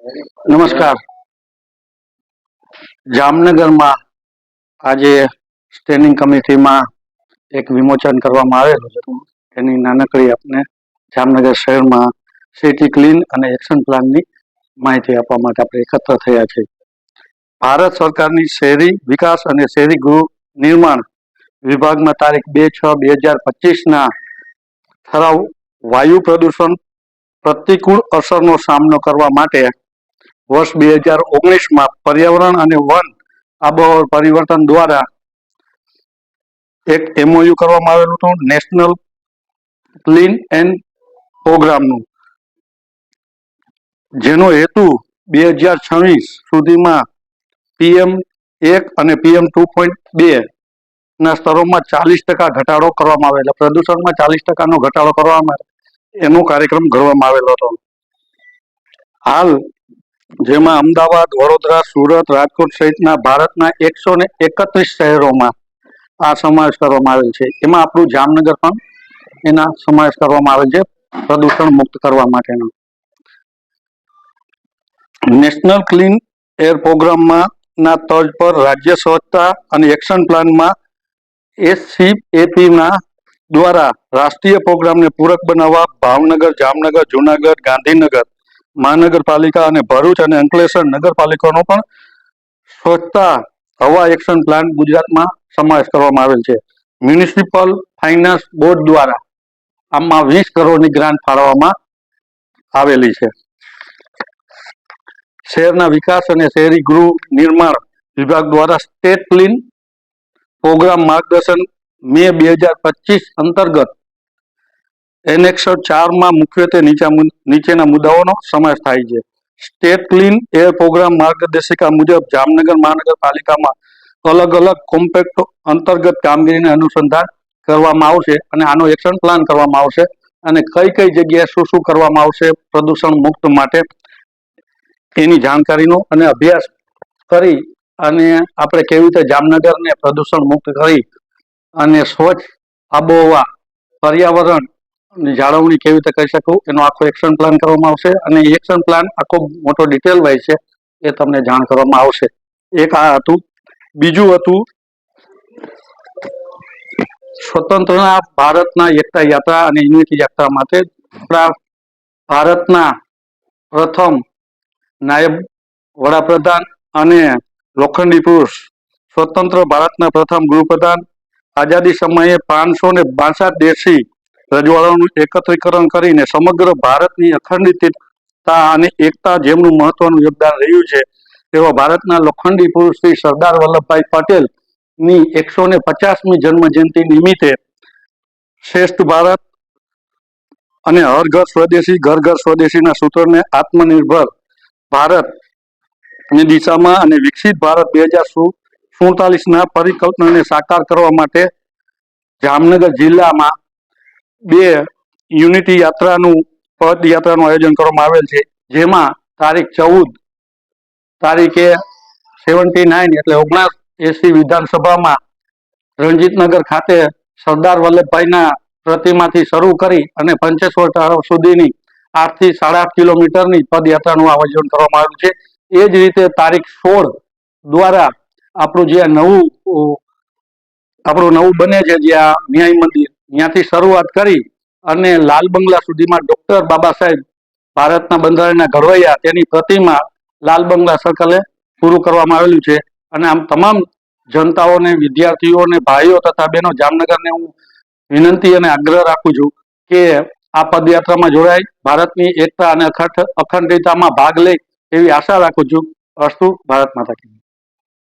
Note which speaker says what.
Speaker 1: નમસ્કાર. જામનગરમાં આજે સ્ટેન્ડિંગ કમિટીમાં એક વિમોચન કરવામાં આવેલું હતું. એની નાનકડી આપને જામનગર શહેરમાં સિટી ક્લીન અને એક્શન પ્લાનની માહિતી આપવા માટે આપણે એકત્ર થયા છીએ. ભારત સરકારની શહેરી વિકાસ અને શહેરી ગૃહ નિર્માણ વિભાગમાં તારીખ 2/6/2025 ઠરાવ વાયુ પ્રદૂષણ પ્રતિકૂળ અસરનો સામનો કરવા માટે વર્ષ 2019 પર્યાવરણ અને વન આબોહવા પરિવર્તન દ્વારા એક MOU કરવામાં આવેલું હતું. નેશનલ ક્લીન એન્ડ પ્રોગ્રામનું, જેનો હેતુ 2026 સુધીમાં PM1 અને PM 2.2 ના સ્તરોમાં 40% ઘટાડો કરવામાં આવેલો, પ્રદૂષણમાં 40%નો ઘટાડો કરવામાં એનો કાર્યક્રમ ઘડવામાં આવેલો હતો. હાલ જેમાં અમદાવાદ, વડોદરા, સુરત, રાજકોટ સહિતના ભારતના 131 શહેરોમાં આ સમાવેશ કરવામાં આવેલ છે. એમાં આપણું જામનગર પણ એના સમાવેશ કરવામાં આવેલ છે પ્રદૂષણ મુક્ત કરવા માટેનો. નેશનલ ક્લીન એર પ્રોગ્રામમાં ના તર્જ પર રાજ્ય સ્વચ્છતા અને એક્શન પ્લાનમાં SCAP ના દ્વારા રાષ્ટ્રીય પ્રોગ્રામને પૂરક બનાવવા ભાવનગર, જામનગર, જુનાગઢ, ગાંધીનગર મહાનગરપાલિકા અને ભરૂચ અને અંકલેશ્વર નગરપાલિકાનો પણ સ્વચ્છતા હવા એક્શન પ્લાન ગુજરાતમાં સમાવેશ કરવામાં આવેલ છે. મ્યુનિસિપલ ફાઇનાન્સ બોર્ડ દ્વારા આમાં 20 કરોડની ગ્રાન્ટ ફાળવવામાં આવેલી છે. શહેરના વિકાસ અને શહેરી ગૃહ નિર્માણ વિભાગ દ્વારા સ્ટેટ ક્લીન પ્રોગ્રામ માર્ગદર્શન મે 2025 અંતર્ગત એનેક્સ 4માં મુખ્યત્વે નીચેના મુદ્દાઓનો સમાવેશ થાય છે. સ્ટેટ ક્લીન એર પ્રોગ્રામ માર્ગદર્શિકા મુજબ જામનગર મહાનગરપાલિકામાં અલગ અલગ કોમ્પેક્ટ અંતર્ગત કામગીરીને અનુસંધાન કરવામાં આવશે અને આનો એક્શન પ્લાન કરવામાં આવશે અને કઈ કઈ જગ્યાએ શું શું કરવામાં આવશે પ્રદૂષણ મુક્ત માટે એની જાણકારીનો અને અભ્યાસ કરી અને આપણે કેવી રીતે જામનગરને પ્રદૂષણ મુક્ત કરી અને સ્વચ્છ આબોહવા પર્યાવરણ જાળવણી કેવી રીતે કરી શકું એનો આખો એક્શન પ્લાન કરવામાં આવશે અને એક્શન પ્લાન આખો મોટો ડિટેલ વાઇઝ છે એ તમને જાણ કરવામાં આવશે. એક આ હતું. બીજું હતું સ્વતંત્રના ભારતના એકતા યાત્રા અને યુનિટી યાત્રા માટે આપણા ભારતના પ્રથમ નાયબ વડાપ્રધાન અને લોખંડી પુરુષ, સ્વતંત્ર ભારતના પ્રથમ ગૃહપ્રધાન, આઝાદી સમયે 562 દેશી રજવાડાઓનું એકત્રીકરણ કરીને સમગ્ર ભારતની અખંડિતતા અને એકતા જેમનું મહત્વનું યોગદાન રહ્યું છે એવા ભારતના લોખંડી પુરુષ શ્રી સરદાર વલ્લભભાઈ પટેલની 150મી જન્મ જયંતિ નિમિત્તે શ્રેષ્ઠ ભારત અને હર ઘર સ્વદેશી ઘર ઘર સ્વદેશીના સૂત્રને આત્મનિર્ભર ભારતની દિશામાં અને વિકસિત ભારત 2047ના પરિકલ્પનાને સાકાર કરવા માટે જામનગર જિલ્લામાં 2 યુનિટી યાત્રાનું પદયાત્રાનું આયોજન કરવામાં આવેલ છે. જેમાં તારીખ 14 તારીખે 79 એટલે 79 વિધાનસભામાં રણજીતનગર ખાતે સરદાર વલ્લભભાઈના પ્રતિમાથી શરૂ કરી અને પંચેશ્વર તળાવ સુધીની 8 થી 8.5 કિલોમીટરની પદયાત્રાનું આયોજન કરવામાં આવ્યું છે. એ જ રીતે તારીખ 16 દ્વારા આપણું જે નવું બને છે જ્યાં ન્યાય મંદિર, ત્યાંથી શરૂઆત કરી અને લાલ બંગલા સુધીમાં ડોક્ટર બાબા સાહેબ ભારતના બંધારણના ઘડવૈયા તેની પ્રતિમા લાલ બંગલા સર્કલે પૂરું કરવામાં આવેલું છે. અને આમ તમામ જનતાઓને, વિદ્યાર્થીઓને, ભાઈઓ તથા બહેનો જામનગરને હું વિનંતી અને આગ્રહ રાખું છું કે આ પદયાત્રામાં જોડાઈ ભારતની એકતા અને અખંડિતતામાં ભાગ લે એવી આશા રાખું છું. અસ્તુ. ભારત માતા કી જય.